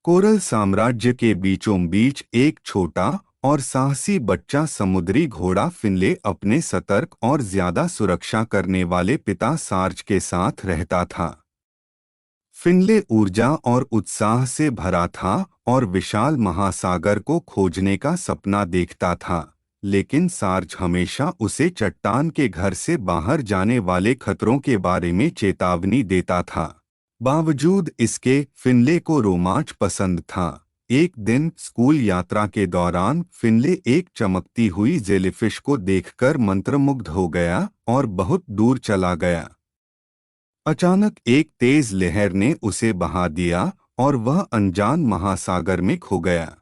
Coral साम्राज्य के बीचों बीच एक छोटा और साहसी बच्चा समुद्री घोड़ा फिनले अपने सतर्क और ज्यादा सुरक्षा करने वाले पिता सार्ज के साथ रहता था। फिनले ऊर्जा और उत्साह से भरा था और विशाल महासागर को खोजने का सपना देखता था, लेकिन सार्ज हमेशा उसे चट्टान के घर से बाहर जाने वाले खतरों के बारे में चेतावनी देता था। बावजूद इसके फिनले को रोमांच पसंद था। एक दिन स्कूल यात्रा के दौरान फिनले एक चमकती हुई जेलीफिश को देखकर मंत्रमुग्ध हो गया और बहुत दूर चला गया। अचानक एक तेज लहर ने उसे बहा दिया और वह अनजान महासागर में खो गया।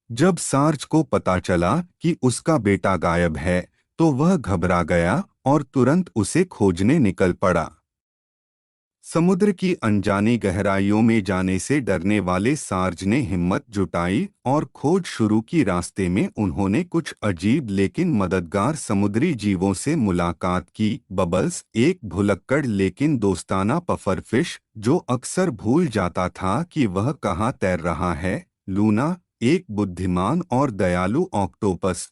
जब सार्ज को पता चला कि उसका बेटा गायब है, तो वह घबरा गया और तुरंत उसे खोजने निकल पड़ा। समुद्र की अनजानी गहराइयों में जाने से डरने वाले सार्ज ने हिम्मत जुटाई और खोज शुरू की। रास्ते में उन्होंने कुछ अजीब लेकिन मददगार समुद्री जीवों से मुलाकात की। बबल्स, एक भुलक्कड़ लेकिन दोस्ताना पफरफिश जो अक्सर भूल जाता था कि वह कहाँ तैर रहा है। लूना, एक बुद्धिमान और दयालु ऑक्टोपस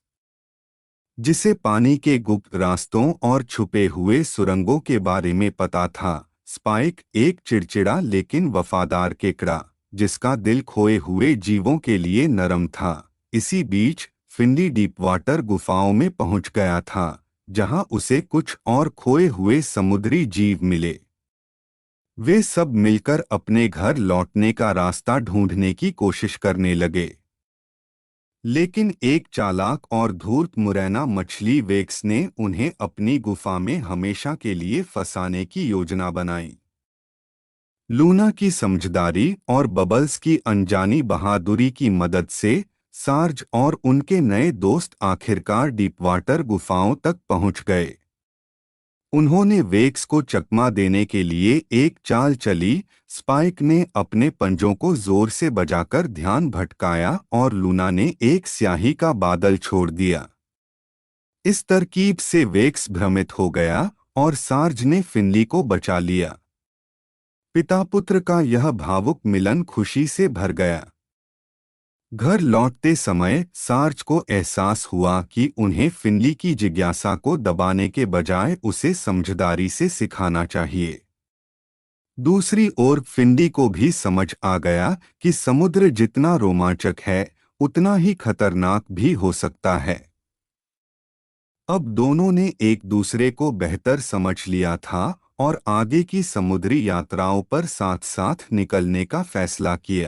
जिसे पानी के गुप्त रास्तों और छुपे हुए सुरंगों के बारे में पता था। स्पाइक, एक चिड़चिड़ा लेकिन वफादार केकड़ा जिसका दिल खोए हुए जीवों के लिए नरम था। इसी बीच फिनली डीप वाटर गुफाओं में पहुंच गया था, जहां उसे कुछ और खोए हुए समुद्री जीव मिले। वे सब मिलकर अपने घर लौटने का रास्ता ढूंढने की कोशिश करने लगे, लेकिन एक चालाक और धूर्त मुरैना मछली वेक्स ने उन्हें अपनी गुफा में हमेशा के लिए फंसाने की योजना बनाई। लूना की समझदारी और बबल्स की अनजानी बहादुरी की मदद से सार्ज और उनके नए दोस्त आखिरकार डीप वाटर गुफाओं तक पहुंच गए। उन्होंने वेक्स को चकमा देने के लिए एक चाल चली। स्पाइक ने अपने पंजों को जोर से बजाकर ध्यान भटकाया और लूना ने एक स्याही का बादल छोड़ दिया। इस तरकीब से वेक्स भ्रमित हो गया और सार्ज ने फिनली को बचा लिया। पिता पुत्र का यह भावुक मिलन खुशी से भर गया। घर लौटते समय सार्ज को एहसास हुआ कि उन्हें फिनली की जिज्ञासा को दबाने के बजाय उसे समझदारी से सिखाना चाहिए। दूसरी ओर फिनली को भी समझ आ गया कि समुद्र जितना रोमांचक है, उतना ही खतरनाक भी हो सकता है। अब दोनों ने एक दूसरे को बेहतर समझ लिया था और आगे की समुद्री यात्राओं पर साथ साथ निकलने का फैसला किया।